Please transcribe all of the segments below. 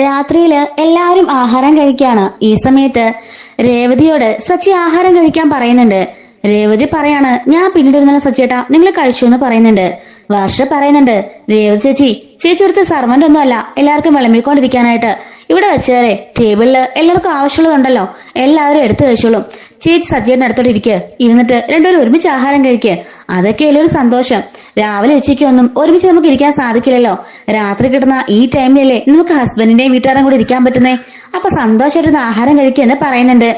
രാത്രിയില് എല്ലാവരും ആഹാരം കഴിക്കാണ്. ഈ സമയത്ത് രേവതിയോട് സച്ചി ആഹാരം കഴിക്കാൻ പറയുന്നുണ്ട്. രേവതി പറയാണ്, ഞാൻ പിന്നീട് ഇരുന്നാൽ സച്ചിയേട്ടാ നിങ്ങൾ കഴിച്ചു എന്ന് പറയുന്നുണ്ട്. വർഷ പറയുന്നുണ്ട്, രേവതി ചേച്ചി ചേച്ചി ഇവിടുത്തെ സർവന്റ് ഒന്നും അല്ല, എല്ലാവർക്കും വിളമ്പിക്കൊണ്ടിരിക്കാനായിട്ട്. ഇവിടെ വെച്ചേരെ ടേബിളില് എല്ലാവർക്കും ആവശ്യമുള്ളതുണ്ടല്ലോ, എല്ലാവരും എടുത്തു കഴിച്ചോളും. ചേച്ചി സച്ചിയേട്ടൻ്റെ അടുത്തോട്ട് ഇരുന്നിട്ട് രണ്ടുപേരും ഒരുമിച്ച് ആഹാരം കഴിക്കുക. അതൊക്കെ വലിയൊരു സന്തോഷം. രാവിലെ ഉച്ചയ്ക്ക് ഒന്നും ഒരുമിച്ച് നമുക്ക് ഇരിക്കാൻ സാധിക്കില്ലല്ലോ. രാത്രി കിട്ടുന്ന ഈ ടൈമിലല്ലേ നമുക്ക് ഹസ്ബൻഡിന്റെയും വീട്ടുകാരും കൂടി ഇരിക്കാൻ പറ്റുന്നേ. അപ്പൊ സന്തോഷമായിരുന്ന ആഹാരം കഴിക്കുക എന്ന് പറയുന്നുണ്ട്.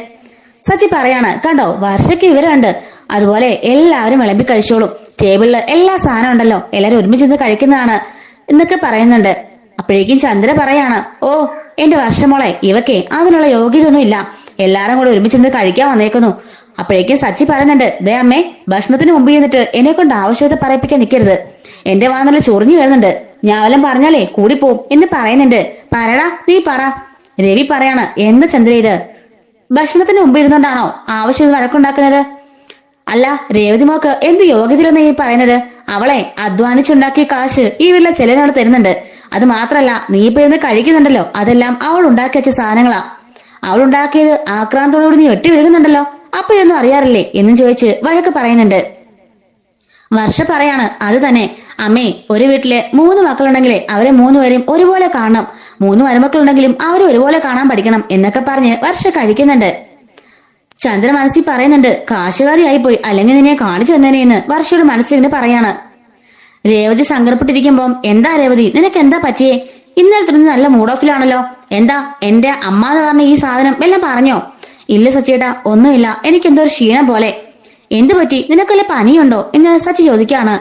സച്ചി പറയാണ്, കണ്ടോ വർഷയ്ക്ക് വിവരമുണ്ട്, അതുപോലെ എല്ലാവരും വിളമ്പി കഴിച്ചോളും, ടേബിളില് എല്ലാ സാധനം ഉണ്ടല്ലോ, എല്ലാരും ഒരുമിച്ച് കഴിക്കുന്നതാണ് എന്നൊക്കെ പറയുന്നുണ്ട്. അപ്പോഴേക്കും ചന്ദ്ര പറയാണ്, ഓ എന്റെ വർഷമോളെ, ഇവക്കെ അതിനുള്ള യോഗ്യത ഒന്നും ഇല്ല, എല്ലാരും കൂടെ ഒരുമിച്ചിരുന്ന് കഴിക്കാൻ വന്നേക്കുന്നു. അപ്പോഴേക്കും സച്ചി പറയുന്നുണ്ട്, ദേ അമ്മേ, ഭക്ഷണത്തിന് മുമ്പ് ചെന്നിട്ട് എന്നെ കൊണ്ട് ആവശ്യത്തെ പറയിപ്പിക്കാൻ നിൽക്കരുത്. എന്റെ വാന്നല്ല ചൊറിഞ്ഞു വരുന്നുണ്ട്, ഞാൻ വല്ലതും പറഞ്ഞാലേ കൂടിപ്പോവും എന്ന് പറയുന്നുണ്ട്. പറടാ നീ പറ. രവി പറയാണ്, എന്ത് ചന്ദ്ര ഇത്, ഭക്ഷണത്തിന് മുമ്പ് ഇരുന്നോണ്ടാണോ ആവശ്യം വഴക്കുണ്ടാക്കുന്നത്? അല്ല രേവതി മോക്ക് എന്ത് യോഗ്യതയിലെന്ന് ഈ പറയുന്നത്? അവളെ അധ്വാനിച്ചുണ്ടാക്കിയ കാശ് ഈ വീട്ടിലെ ചെലവിനോട് തരുന്നുണ്ട്. അത് മാത്രല്ല നീ ഇപ്പൊ ഇരുന്ന് കഴിക്കുന്നുണ്ടല്ലോ, അതെല്ലാം അവൾ ഉണ്ടാക്കി വെച്ച സാധനങ്ങളാ. അവൾ ഉണ്ടാക്കിയത് ആക്രാന്തത്തോടുകൂടി നീ വെട്ടി വിഴുകുന്നുണ്ടല്ലോ, അപ്പൊ ഇതൊന്നും അറിയാറില്ലേ എന്നും ചോദിച്ച് വഴക്ക് പറയുന്നുണ്ട്. വർഷ പറയാണ്, അത് തന്നെ അമ്മേ, ഒരു വീട്ടില് 3 മക്കളുണ്ടെങ്കിലേ അവരെ 3 പേരെയും ഒരുപോലെ കാണണം, 3 മരുമക്കളുണ്ടെങ്കിലും അവരെ ഒരുപോലെ കാണാൻ പഠിക്കണം എന്നൊക്കെ പറഞ്ഞ് വർഷ കഴിക്കുന്നുണ്ട്. ചന്ദ്ര മനസ്സിൽ പറയുന്നുണ്ട്, കാശുകാരിയായി പോയി, അല്ലെങ്കിൽ നിന്നെ കാണിച്ചു തന്നേനെന്ന് വർഷയുടെ മനസ്സിലിങ്ങനെ പറയാണ്. രേവതി സങ്കടപ്പെട്ടിരിക്കുമ്പം, എന്താ രേവതി നിനക്ക് എന്താ പറ്റിയേ? ഇന്നലെ തുടർന്ന് നല്ല മൂഡ് ഓഫിലാണല്ലോ, എന്താ എന്റെ അമ്മ എന്ന് പറഞ്ഞ ഈ സാധനം എല്ലാം പറഞ്ഞോ? ഇല്ല സച്ചിയേട്ടാ, ഒന്നുമില്ല, എനിക്കെന്തോ ഒരു ക്ഷീണം പോലെ. എന്തു പറ്റി, നിനക്കല്ല പനിയുണ്ടോ എന്ന് സച്ചി ചോദിക്കാണ്.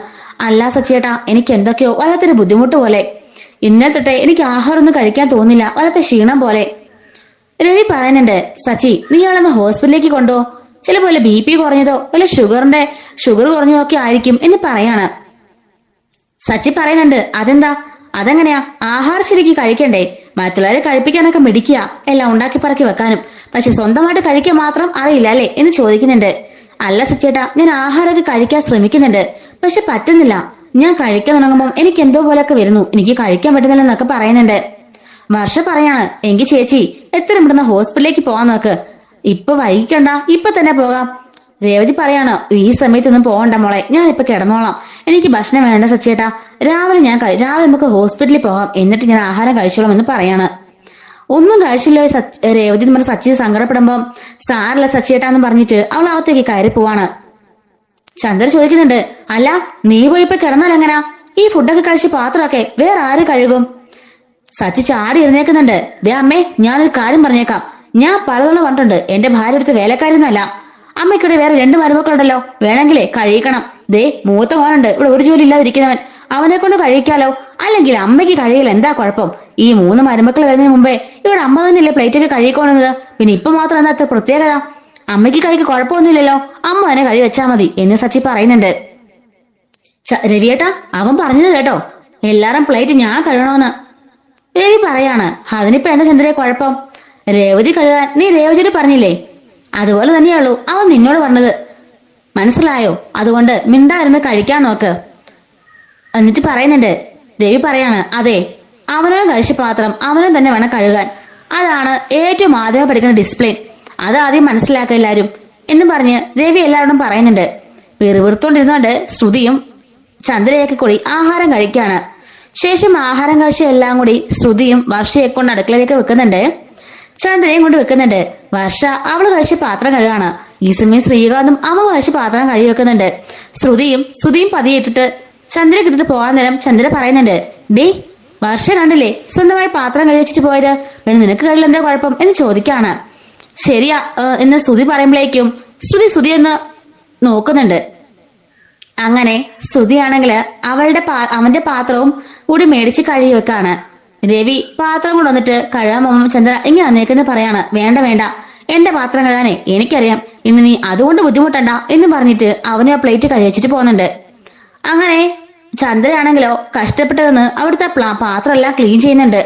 അല്ല സച്ചിയേട്ടാ, എനിക്ക് എന്തൊക്കെയോ വല്ലാത്തൊരു ബുദ്ധിമുട്ട് പോലെ, ഇന്നലെ തൊട്ടേ എനിക്ക് ആഹാരം ഒന്നും കഴിക്കാൻ തോന്നില്ല, വല്ലാത്ത ക്ഷീണം പോലെ. രവി പറയുന്നുണ്ട്, സച്ചി നീ അവളെന്ന് ഹോസ്പിറ്റലിലേക്ക് കൊണ്ടോ, ചിലപോലെ BP കുറഞ്ഞതോ അല്ല ഷുഗർ കുറഞ്ഞതോ ഒക്കെ ആയിരിക്കും എന്ന് പറയാണ്. സച്ചി പറയുന്നുണ്ട്, അതെന്താ, അതെങ്ങനെയാ, ആഹാരം ശരിക്ക് കഴിക്കണ്ടേ? മറ്റുള്ളവരെ കഴിപ്പിക്കാനൊക്കെ മിടിക്കുക, എല്ലാം ഉണ്ടാക്കി പറക്കി വെക്കാനും, പക്ഷെ സ്വന്തമായിട്ട് കഴിക്കാൻ മാത്രം അറിയില്ല അല്ലേ എന്ന് ചോദിക്കുന്നുണ്ട്. അല്ല സച്ചേട്ടാ, ഞാൻ ആഹാരമൊക്കെ കഴിക്കാൻ ശ്രമിക്കുന്നുണ്ട്, പക്ഷെ പറ്റുന്നില്ല. ഞാൻ കഴിക്കാൻ തുടങ്ങുമ്പോൾ എനിക്ക് എന്തോ പോലെയൊക്കെ വരുന്നു, എനിക്ക് കഴിക്കാൻ പറ്റുന്നില്ലെന്നൊക്കെ പറയുന്നുണ്ട്. വർഷ പറയാണ്, എങ്കിൽ ചേച്ചി എത്ര ഇവിടുന്ന് ഹോസ്പിറ്റലിലേക്ക് പോകാൻ നോക്ക്, ഇപ്പൊ വൈകിക്കണ്ട, ഇപ്പൊ തന്നെ പോകാം. രേവതി പറയാണ്, ഈ സമയത്തൊന്നും പോകണ്ട മോളെ, ഞാൻ ഇപ്പൊ കിടന്നോളാം, എനിക്ക് ഭക്ഷണം വേണ്ട സച്ചേട്ടാ, രാവിലെ നമുക്ക് ഹോസ്പിറ്റലിൽ പോകാം, എന്നിട്ട് ഞാൻ ആഹാരം കഴിച്ചോളാം എന്ന് പറയാണ്. ഒന്നും കഴിച്ചില്ലോ രേവതി നമ്മുടെ സച്ചി സങ്കടപ്പെടുമ്പോ, സാറില്ല സച്ചേട്ടാന്ന് പറഞ്ഞിട്ട് അവൾ അകത്തേക്ക് കയറി പോവാണ്. ചന്ദ്ര ചോദിക്കുന്നുണ്ട്, അല്ല നീ പോയിപ്പോ കിടന്നാൽ എങ്ങനാ, ഈ ഫുഡൊക്കെ കഴിച്ച് പാത്രമൊക്കെ വേറെ ആര് കഴുകും? സച്ചി ചാടി എഴുന്നേക്കുന്നുണ്ട്. ദേ അമ്മേ, ഞാനൊരു കാര്യം പറഞ്ഞേക്കാം, ഞാൻ പലതവണ പറഞ്ഞിട്ടുണ്ട് എന്റെ ഭാര്യ അടുത്ത് വേലക്കാരിന്നല്ല. അമ്മയ്ക്കിടെ വേറെ 2 മരുമക്കളുണ്ടല്ലോ, വേണമെങ്കിലേ കഴിക്കണം. ദേ മൂത്ത മോനുണ്ട് ഇവിടെ ഒരു ജോലി ഇല്ലാതിരിക്കുന്നവൻ, അവനെ കൊണ്ട് കഴിക്കാലോ, അല്ലെങ്കിൽ അമ്മയ്ക്ക് കഴിയില്ല, എന്താ കുഴപ്പം? ഈ 3 മരുമക്കൾ വരുന്നതിന് മുമ്പേ ഇവിടെ അമ്മ തന്നെയല്ലേ പ്ലേറ്റൊക്കെ കഴുകിക്കൊണ്ടുന്നത്, പിന്നെ ഇപ്പൊ മാത്രം എന്താ അത്ര പ്രത്യേകത? അമ്മയ്ക്ക് കൈക്ക് കുഴപ്പമൊന്നുമില്ലല്ലോ, അമ്മ തന്നെ കഴി വെച്ചാ മതി എന്ന് സച്ചി പറയുന്നുണ്ട്. രവിയേട്ടാ, അവൻ പറഞ്ഞത് കേട്ടോ, എല്ലാരും പ്ലേറ്റ് ഞാൻ കഴുകണോന്ന്. രവി പറയാണ്, അതിനിപ്പോ എന്താ ചന്ദ്രയെ കുഴപ്പം? രേവതി കഴുകാൻ നീ രേവതിയോട് പറഞ്ഞില്ലേ, അതുപോലെ തന്നെയുള്ളൂ അവൻ നിന്നോട് പറഞ്ഞത്, മനസ്സിലായോ? അതുകൊണ്ട് മിണ്ടായിരുന്ന് കഴിക്കാൻ നോക്ക്. എന്നിട്ട് പറയുന്നുണ്ട്, രവി പറയാണ്, അതെ, അവനവൻ കഴിച്ച പാത്രം അവനവൻ തന്നെ വേണം കഴുകാൻ, അതാണ് ഏറ്റവും ആദ്യമേ പഠിക്കുന്ന ഡിസിപ്ലിൻ, അത് ആദ്യം മനസ്സിലാക്കുക എല്ലാരും എന്നും പറഞ്ഞ് രവി എല്ലാവരോടും പറയുന്നുണ്ട്. പിറുവിറുത്തോണ്ടിരുന്നോണ്ട് ശ്രുതിയും ചന്ദ്രയൊക്കെ കൂടി ആഹാരം കഴിക്കാണ്. ശേഷം ആഹാരം കഴിച്ച എല്ലാം കൂടി ശ്രുതിയും വർഷയെ കൊണ്ട് അടുക്കളയിലേക്ക് വെക്കുന്നുണ്ട്, ചന്ദ്രയും കൊണ്ട് വെക്കുന്നുണ്ട്. വർഷ അവള് കഴിച്ച പാത്രം കഴുകാണ്. ഈ സമയം ശ്രീകാന്തും അമ്മ കഴിച്ച പാത്രം കഴുകി വെക്കുന്നുണ്ട്. ശ്രുതിയും പതിയിട്ടിട്ട് ചന്ദ്ര കിട്ടിട്ട് പോകാൻ നേരം ചന്ദ്ര പറയുന്നുണ്ട്, ഡേ വർഷ കണ്ടില്ലേ സ്വന്തമായി പാത്രം കഴിച്ചിട്ട് പോയത്, വേണം നിനക്ക് കഴിയില്ല എന്താ കുഴപ്പം എന്ന് ചോദിക്കാണ്. ശരിയാ എന്ന് ശ്രുതി പറയുമ്പോഴേക്കും ശ്രുതി എന്ന് നോക്കുന്നുണ്ട്. അങ്ങനെ ശ്രുതിയാണെങ്കില് അവന്റെ പാത്രവും കൂടി മേടിച്ച് കഴുകി വെക്കാണ്. രവി പാത്രം കൊണ്ടുവന്നിട്ട് കഴുകാൻ പോകുമ്പോൾ ചന്ദ്ര ഇങ്ങനെ അന്നേക്കെന്ന് പറയാണ്, വേണ്ട എന്റെ പാത്രം കഴുകാനേ എനിക്കറിയാം, ഇന്ന് നീ അതുകൊണ്ട് ബുദ്ധിമുട്ടണ്ട എന്ന് പറഞ്ഞിട്ട് അവന് ആ പ്ലേറ്റ് കഴിച്ചിട്ട് പോകുന്നുണ്ട്. അങ്ങനെ ചന്ദ്രയാണെങ്കിലോ കഷ്ടപ്പെട്ടതെന്ന് അവിടുത്തെ പാത്രം എല്ലാം ക്ലീൻ ചെയ്യുന്നുണ്ട്.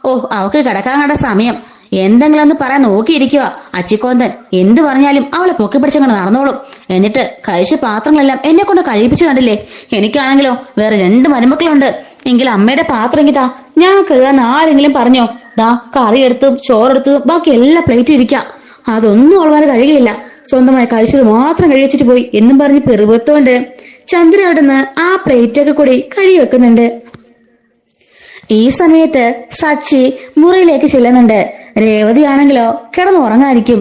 ഓ അവക്ക് കിടക്കാൻ കണ്ട സമയം, എന്തെങ്കിലും ഒന്ന് പറയാൻ നോക്കിയിരിക്കുക അച്ചിക്കോന്തൻ. എന്ത് പറഞ്ഞാലും അവളെ പൊക്കി പിടിച്ചങ്ങനെ നടന്നോളും. എന്നിട്ട് കഴിച്ച പാത്രങ്ങളെല്ലാം എന്നെ കൊണ്ട് കഴിപ്പിച്ച് കണ്ടില്ലേ. എനിക്കാണെങ്കിലോ വേറെ 2 മരുമക്കളുണ്ട്. എങ്കിലും അമ്മയുടെ പാത്രം എങ്കിതാ ഞാൻ കഴുകാന്ന് ആരെങ്കിലും പറഞ്ഞോ? ദാ കറിയെടുത്തും ചോറെടുത്തും ബാക്കി എല്ലാ പ്ലേറ്റ് ഇരിക്കാം. അതൊന്നും അവൾമാര് കഴുകിയില്ല. സ്വന്തമായി കഴിച്ചത് മാത്രം കഴിച്ചിട്ട് പോയി എന്നും പറഞ്ഞ് പെറുപത്തോണ്ട് ചന്ദ്ര അവിടുന്ന് ആ പ്ലേറ്റൊക്കെ കൂടി കഴുകി വെക്കുന്നുണ്ട്. ഈ സമയത്ത് സച്ചി മുറിയിലേക്ക് ചെല്ലുന്നുണ്ട്. രേവതി ആണെങ്കിലോ കിടന്നുറങ്ങായിരിക്കും.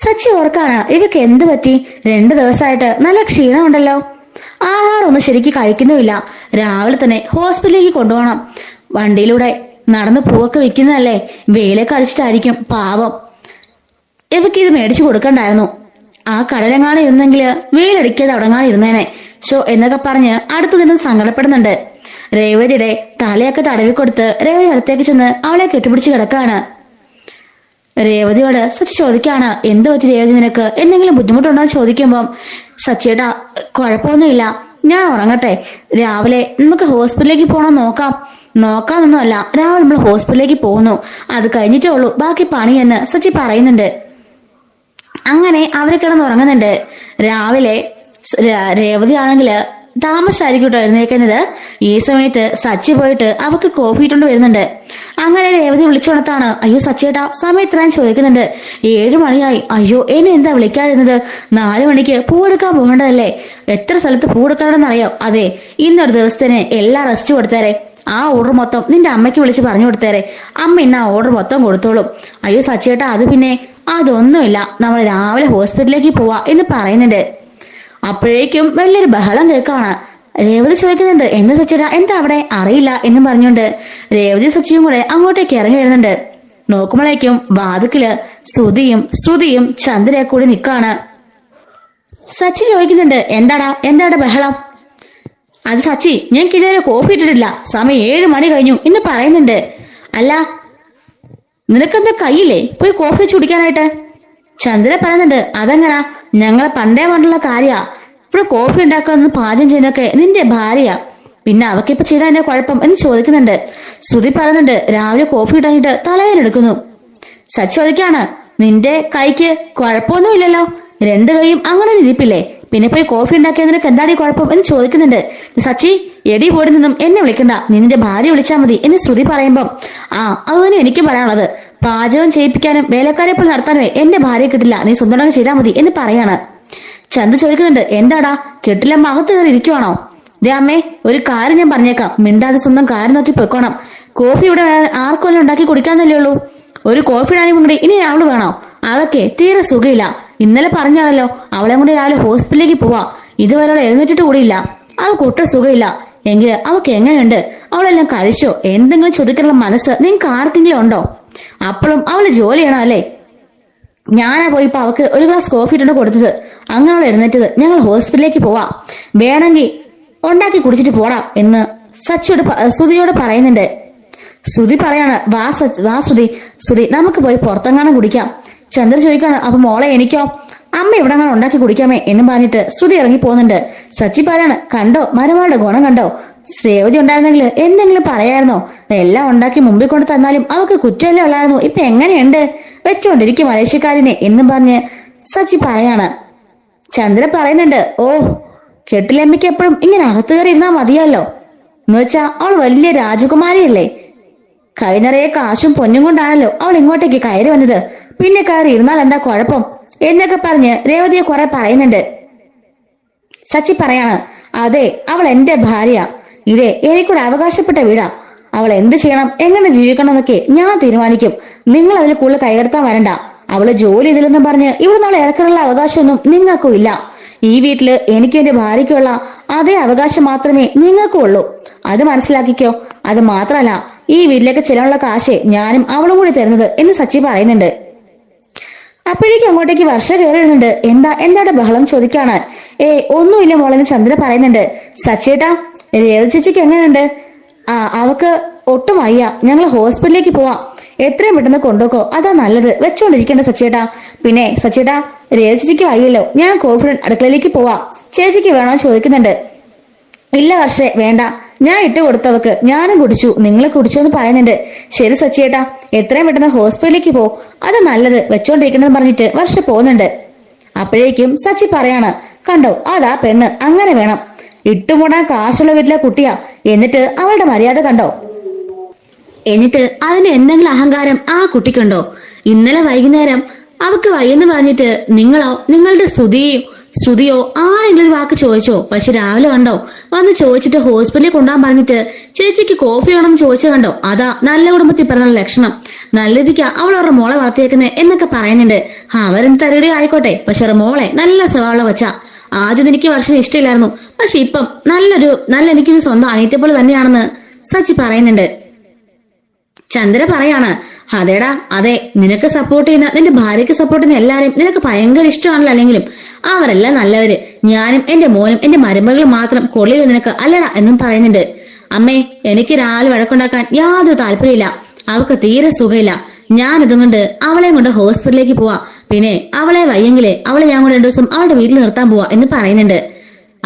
സച്ചി ഓർക്കാണ് ഇവക്ക് എന്ത് പറ്റി? 2 ദിവസമായിട്ട് നല്ല ക്ഷീണമുണ്ടല്ലോ. ആഹാരം ഒന്നും ശരിക്കും കഴിക്കുന്നുമില്ല. രാവിലെ തന്നെ ഹോസ്പിറ്റലിലേക്ക് കൊണ്ടുപോകണം. വണ്ടിയിലൂടെ നടന്ന് പൂവൊക്കെ വെക്കുന്നതല്ലേ, വെയിലൊക്കെ അടിച്ചിട്ടായിരിക്കും. പാവം, ഇവക്ക് ഇത് മേടിച്ചു കൊടുക്കണ്ടായിരുന്നു. ആ കടലെങ്ങാനും ഇരുന്നെങ്കില് വെയിലടിക്കാതെ അവിടെങ്ങാനും ഇരുന്നേനെ. എന്നൊക്കെ പറഞ്ഞ് അടുത്തു നിന്ന് സങ്കടപ്പെടുന്നുണ്ട്. രേവതിയുടെ തലയൊക്കെ തടവിക്കൊടുത്ത് രേവതി അടുത്തേക്ക് ചെന്ന് അവളെ കെട്ടിപ്പിടിച്ച് കിടക്കാണ്. രേവതിയോട് സച്ചി ചോദിക്കാണ്, എന്ത് പറ്റി രേവതി, നിനക്ക് എന്തെങ്കിലും ബുദ്ധിമുട്ടുണ്ടോ എന്ന് ചോദിക്കുമ്പം സച്ചിയേട്ടാ കുഴപ്പമൊന്നുമില്ല, ഞാൻ ഉറങ്ങട്ടെ. രാവിലെ നമുക്ക് ഹോസ്പിറ്റലിലേക്ക് പോകണം. നോക്കാമെന്നല്ല, രാവിലെ നമ്മൾ ഹോസ്പിറ്റലിലേക്ക് പോകുന്നു. അത് കഴിഞ്ഞിട്ടേ ഉള്ളൂ ബാക്കി പണിയെന്ന് സച്ചി പറയുന്നുണ്ട്. അങ്ങനെ അവര് കിടന്നുറങ്ങുന്നുണ്ട്. രാവിലെ രേവതി ആണെങ്കില് താമസായിരിക്കും കേട്ടോ എഴുന്നേക്കുന്നത്. ഈ സമയത്ത് സച്ചി പോയിട്ട് അവക്ക് കോഫി ഇട്ടുകൊണ്ട് വരുന്നുണ്ട്. അങ്ങനെ രേവതി വിളിച്ചുണർത്താണ്. അയ്യോ സച്ചിയേട്ടാ, സമയം എത്രയും ചോദിക്കുന്നുണ്ട്. 7 മണിയായി. അയ്യോ എന്നെ എന്താ വിളിക്കാതിരുന്നത്? 4 മണിക്ക് പൂവെടുക്കാൻ പോകേണ്ടതല്ലേ? എത്ര സ്ഥലത്ത് പൂവെടുക്കണമെന്ന് അറിയോ? അതെ, ഇന്നൊരു ദിവസത്തിന് എല്ലാ റെസ്റ്റ് കൊടുത്തേരെ. ആ ഓർഡർ മൊത്തം നിന്റെ അമ്മയ്ക്ക് വിളിച്ച് പറഞ്ഞു കൊടുത്തേരെ. അമ്മ ഇന്ന് ആ ഓർഡർ മൊത്തം കൊടുത്തോളും. അയ്യോ സച്ചിയേട്ടാ, അത് പിന്നെ അതൊന്നുമില്ല, നമ്മൾ രാവിലെ ഹോസ്പിറ്റലിലേക്ക് പോവാ എന്ന് പറയുന്നുണ്ട്. അപ്പോഴേക്കും വലിയൊരു ബഹളം കേൾക്കാണ്. രേവതി ചോദിക്കുന്നുണ്ട്, എന്ത് സച്ചിയേട്ടാ, എന്താ അവിടെ? അറിയില്ല എന്നും പറഞ്ഞുകൊണ്ട് രേവതി സച്ചിയും കൂടെ അങ്ങോട്ടേക്ക് ഇറങ്ങി വരുന്നുണ്ട്. നോക്കുമ്പോഴേക്കും വാതിക്കല് ശ്രുതിയും ചന്ദ്രയെ കൂടി നിൽക്കാണ്. സച്ചി ചോദിക്കുന്നുണ്ട്, എന്താടാ ബഹളം? അത് സച്ചി, ഞാൻ ഇതുവരെ കോഫി ഇട്ടിട്ടില്ല, സമയം 7 മണി കഴിഞ്ഞു എന്ന് പറയുന്നുണ്ട്. അല്ല നിനക്കെന്താ കയ്യില്ലേ, പോയി കോഫി കുടിക്കാനായിട്ട്? ചന്ദ്ര പറയുന്നുണ്ട്, അതെങ്ങനാ, ഞങ്ങളെ പണ്ടേ പണ്ടുള്ള കാര്യാ. ഇവിടെ കോഫി ഉണ്ടാക്കാന്ന് പാചകം ചെയ്യുന്നൊക്കെ നിന്റെ ഭാര്യയാ, പിന്നെ അവക്കിപ്പോ ചെയ്താൽ എന്റെ കുഴപ്പം എന്ന് ചോദിക്കുന്നുണ്ട്. ശ്രുതി പറയുന്നുണ്ട്, രാവിലെ കോഫി ഇടാനായിട്ട് തലവേദന എടുക്കുന്നു. സച്ചി ചോദിക്കാണ്, നിന്റെ കൈക്ക് കുഴപ്പമൊന്നുമില്ലല്ലോ, 2 കൈയും അങ്ങനെ ഇരിപ്പില്ലേ, പിന്നെ പോയി കോഫി ഉണ്ടാക്കിയ നിനക്ക് എന്താടി കുഴപ്പം എന്ന് ചോദിക്കുന്നുണ്ട്. സച്ചി, എടി പോടി നിന്നും എന്നെ വിളിക്കണ്ട, നിന്റെ ഭാര്യ വിളിച്ചാൽ മതി എന്ന് ശ്രുതി പറയുമ്പം അത് തന്നെ എനിക്ക് പറയാനുള്ളത്. പാചകം ചെയ്യിപ്പിക്കാനും വേലക്കാരെ പോലെ നടത്താനും എന്റെ ഭാര്യ കിട്ടില്ല, നീ സ്വന്തം ചെയ്താൽ മതി എന്ന് പറയാണ്. ചന്ദ് ചോദിക്കുന്നുണ്ട്, എന്താടാ കെട്ടിലമ്മ അകത്ത് കയറി ഇരിക്കുവാണോ? ദേ അമ്മേ, ഒരു കാര്യം ഞാൻ പറഞ്ഞേക്കാം, മിണ്ടാതെ സ്വന്തം കാര്യം നോക്കി പൊയ്ക്കോണം. കോഫി ഇവിടെ ആർക്കൊല്ലം ഉണ്ടാക്കി കുടിക്കാന്നല്ലേ ഉള്ളൂ. ഒരു കോഫി ഇടാനും കൂടി ഇനി അവള് വേണോ? അവക്കെ തീരെ സുഖമില്ല. ഇന്നലെ പറഞ്ഞാണല്ലോ അവളെ കൊണ്ട് രാവിലെ ഹോസ്പിറ്റലിലേക്ക് പോവാ. ഇതുവരെ അവളെ എഴുന്നേറ്റിട്ട് കൂടിയില്ല. അവൾക്ക് ഒട്ടും സുഖമില്ല. എങ്കിൽ അവൾക്ക് എങ്ങനെയുണ്ട്? അവളെല്ലാം കഴിച്ചോ? എന്തെങ്കിലും ചോദിക്കാനുള്ള മനസ്സ് നിങ്ങൾക്ക് ആർക്കെങ്കിലും ഉണ്ടോ? അപ്പോഴും അവള് ജോലി ചെയ്യണം അല്ലേ? ഞാനാ പോയിപ്പോ അവക്ക് ഒരു ഗ്ലാസ് കോഫി ഇട്ടുണ്ട് കൊടുത്തത്. അങ്ങനെ അവൾ എഴുന്നേറ്റത്. ഞങ്ങൾ ഹോസ്പിറ്റലിലേക്ക് പോവാ, വേണമെങ്കിൽ ഉണ്ടാക്കി കുടിച്ചിട്ട് പോടാം എന്ന് ശ്രുതിയോട് പറയുന്നുണ്ട്. ശ്രുതി പറയാണ്, വാ ശ്രുതി നമുക്ക് പോയി പുറത്തെങ്ങാനും കുടിക്കാം. ചന്ദ്ര ചോദിക്കാണ്, അപ്പൊ മോളെ എനിക്കോ? അമ്മ ഇവിടെ അങ്ങനെ ഉണ്ടാക്കി കുടിക്കാമേ എന്നും പറഞ്ഞിട്ട് ശ്രുതി ഇറങ്ങി പോകുന്നുണ്ട്. സച്ചി പറയാണ്, കണ്ടോ മരുമകളുടെ ഗുണം കണ്ടോ? രേവതി ഉണ്ടായിരുന്നെങ്കിൽ എന്തെങ്കിലും പറയായിരുന്നോ? എല്ലാം ഉണ്ടാക്കി മുമ്പിൽ കൊണ്ട് തന്നാലും അവക്ക് കുറ്റമല്ലേ ഉള്ളായിരുന്നു. ഇപ്പൊ എങ്ങനെയുണ്ട്? വെച്ചോണ്ടിരിക്കും മലേഷ്യക്കാരനെ എന്നും പറഞ്ഞ് സച്ചി പറയാണ്. ചന്ദ്ര പറയുന്നുണ്ട്, ഓ കെട്ടിലമ്മയ്ക്ക് എപ്പോഴും ഇങ്ങനെ അകത്ത് കയറി ഇരുന്നാ മതിയല്ലോ. എന്നുവെച്ചാ അവൾ വലിയ രാജകുമാരിയല്ലേ, കൈ നിറയെ കാശും പൊന്നും കൊണ്ടാണല്ലോ അവൾ ഇങ്ങോട്ടേക്ക് കയറി വന്നത്. പിന്നെ കയറി ഇരുന്നാൽ എന്താ കുഴപ്പം എന്നൊക്കെ പറഞ്ഞ് രേവതിയെ കുറെ പറയുന്നുണ്ട്. സച്ചി പറയാണ്, അതെ അവൾ എന്റെ ഭാര്യ, ഇതേ എനിക്കൂടെ അവകാശപ്പെട്ട വീടാ. അവൾ എന്ത് ചെയ്യണം, എങ്ങനെ ജീവിക്കണം എന്നൊക്കെ ഞാൻ തീരുമാനിക്കും. നിങ്ങൾ അതിൽ കൂടുതൽ കൈകടത്താൻ വരണ്ട. അവള് ജോലി ഇതിലെന്നും പറഞ്ഞ് ഇവിടെ നമ്മളെ ഇറക്കാനുള്ള അവകാശമൊന്നും നിങ്ങൾക്കും ഇല്ല. ഈ വീട്ടില് എനിക്കും എന്റെ ഭാര്യയ്ക്കുള്ള അതേ അവകാശം മാത്രമേ നിങ്ങൾക്കും ഉള്ളൂ. അത് മനസ്സിലാക്കിക്കോ. അത് മാത്രമല്ല, ഈ വീട്ടിലേക്ക് ചെല്ലാനുള്ള കാശ് ഞാനും അവളും കൂടി തരുന്നത് എന്ന് സച്ചി പറയുന്നുണ്ട്. അപ്പോഴേക്കും അങ്ങോട്ടേക്ക് വർഷ കയറി വരുന്നുണ്ട്. എന്താടെ ബഹളം ചോദിക്കാണ്. ഒന്നുമില്ല മോളെന്ന് ചന്ദ്ര പറയുന്നുണ്ട്. സച്ചേട്ടാ, രേവതി ചേച്ചിക്ക് എങ്ങനെയുണ്ട്? അവക്ക് ഒട്ടും വയ്യ, ഞങ്ങൾ ഹോസ്പിറ്റലിലേക്ക് പോവാം, എത്രയും പെട്ടെന്ന് കൊണ്ടുപോക്കോ, അതാ നല്ലത്. വെച്ചോണ്ടിരിക്കണ്ട സച്ചേട്ടാ. പിന്നെ സച്ചേട്ടാ, രേവതി ചേച്ചിക്ക് വയ്യല്ലോ, ഞാൻ കോഫി അടുക്കളയിലേക്ക് പോവാം, ചേച്ചിക്ക് വേണോ ചോദിക്കുന്നുണ്ട്. ഇല്ല വർഷേ, വേണ്ട. ഞാൻ ഇട്ട് കൊടുത്തവക്ക്, ഞാനും കുടിച്ചു, നിങ്ങൾ കുടിച്ചു എന്ന് പറയുന്നുണ്ട്. ശരി സച്ചിയേട്ടാ, എത്രയും പെട്ടെന്ന് ഹോസ്പിറ്റലിലേക്ക് പോ, അത് നല്ലത്, വെച്ചോണ്ടിരിക്കണെന്ന് പറഞ്ഞിട്ട് വർഷ പോകുന്നുണ്ട്. അപ്പോഴേക്കും സച്ചി പറയാണ്, കണ്ടോ അതാ പെണ്ണ്, അങ്ങനെ വേണം, ഇട്ടുമൂടാൻ കാശുള്ള വീട്ടിലെ കുട്ടിയാ, എന്നിട്ട് അവളുടെ മര്യാദ കണ്ടോ, എന്നിട്ട് അതിന് എന്തെങ്കിലും അഹങ്കാരം ആ കുട്ടിക്കുണ്ടോ? ഇന്നലെ വൈകുന്നേരം അവക്ക് വയ്യെന്ന് പറഞ്ഞിട്ട് നിങ്ങളോ നിങ്ങളുടെ ശ്രുതിയോ ആരെങ്കിലും ഒരു വാക്ക് ചോദിച്ചോ? പക്ഷെ രാവിലെ കണ്ടോ വന്ന് ചോദിച്ചിട്ട് ഹോസ്പിറ്റലിൽ കൊണ്ടുപോകാൻ പറഞ്ഞിട്ട് ചേച്ചിക്ക് കോഫി വേണമെന്ന് ചോദിച്ചു കണ്ടോ? അതാ നല്ല കുടുംബത്തിൽ പറഞ്ഞ ലക്ഷണം. നല്ല രീതിക്ക് അവൾ അവരുടെ മോളെ വളർത്തിയേക്കുന്നേ എന്നൊക്കെ പറയുന്നുണ്ട്. അവരെന്ത് തരയുടെ ആയിക്കോട്ടെ, പക്ഷെ മോളെ നല്ല സ്വഭാവമുള്ള വച്ചാ. ആദ്യം എനിക്ക് വർഷം ഇഷ്ടമില്ലായിരുന്നു, പക്ഷെ ഇപ്പം നല്ല എനിക്കൊരു സ്വന്തം അനിയത്തെ പോലെ തന്നെയാണെന്ന് സച്ചി പറയുന്നുണ്ട്. ചന്ദ്ര പറയാണ്, അതേടാ അതെ, നിനക്ക് സപ്പോർട്ട് ചെയ്യുന്ന നിന്റെ ഭാര്യയ്ക്ക് സപ്പോർട്ട് ചെയ്യുന്ന എല്ലാരും നിനക്ക് ഭയങ്കര ഇഷ്ടമാണല്ലോ. അല്ലെങ്കിലും അവരെല്ലാം നല്ലവര്, ഞാനും എന്റെ മോനും എന്റെ മരുമകളും മാത്രം കൊള്ളില്ല നിനക്ക് അല്ലടാ എന്നും പറയുന്നുണ്ട്. അമ്മേ, എനിക്ക് രാവിലെ വഴക്കുണ്ടാക്കാൻ യാതൊരു താല്പര്യമില്ല, അവൾക്ക് തീരെ സുഖമില്ല. ഞാൻ ഇതുകൊണ്ട് അവളെയും കൊണ്ട് ഹോസ്പിറ്റലിലേക്ക് പോവാ, പിന്നെ അവളെ വയ്യെങ്കിലേ അവളെ ഞാൻ കൊണ്ട് 2 ദിവസം അവളുടെ വീട്ടിൽ നിർത്താൻ പോവാ എന്ന് പറയുന്നുണ്ട്.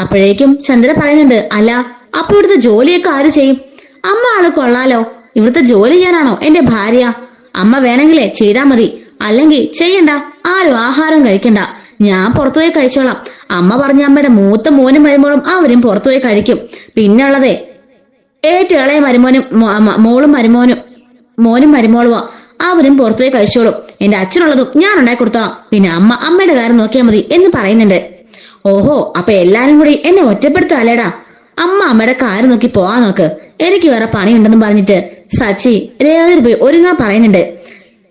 അപ്പോഴേക്കും ചന്ദ്ര പറയുന്നുണ്ട്, അല്ല അപ്പൊ ഇവിടുത്തെ ജോലിയൊക്കെ ആര് ചെയ്യും? അമ്മ ആള് കൊള്ളാലോ, ഇവിടുത്തെ ജോലി ചെയ്യാനാണോ എന്റെ ഭാര്യ? അമ്മ വേണമെങ്കിലേ ചെയ്താ മതി, അല്ലെങ്കിൽ ചെയ്യണ്ട, ആരും ആഹാരം കഴിക്കണ്ട, ഞാൻ പുറത്തുപോയി കഴിച്ചോളാം. അമ്മ പറഞ്ഞ അമ്മയുടെ മൂത്ത മോനും മരുമോളും അവരും പുറത്തുപോയി കഴിക്കും. പിന്നെ ഉള്ളതേ ഏറ്റവും ഇളയ മോനും മരുമോളുവാ, അവരും പുറത്തുപോയി കഴിച്ചോളും. എന്റെ അച്ഛനുള്ളതും ഞാൻ ഉണ്ടാക്കി കൊടുത്തോളാം, പിന്നെ അമ്മയുടെ കാര്യം നോക്കിയാൽ മതി എന്ന് പറയുന്നുണ്ട്. ഓഹോ, അപ്പൊ എല്ലാരും കൂടി എന്നെ ഒറ്റപ്പെടുത്താല്ലേടാ? അമ്മയുടെ കാര്യം നോക്കി പോവാൻ നോക്ക്, എനിക്ക് വേറെ പണിയുണ്ടെന്ന് പറഞ്ഞിട്ട് സച്ചി രേവതി പോയി ഒരുങ്ങാൻ പറയുന്നുണ്ട്.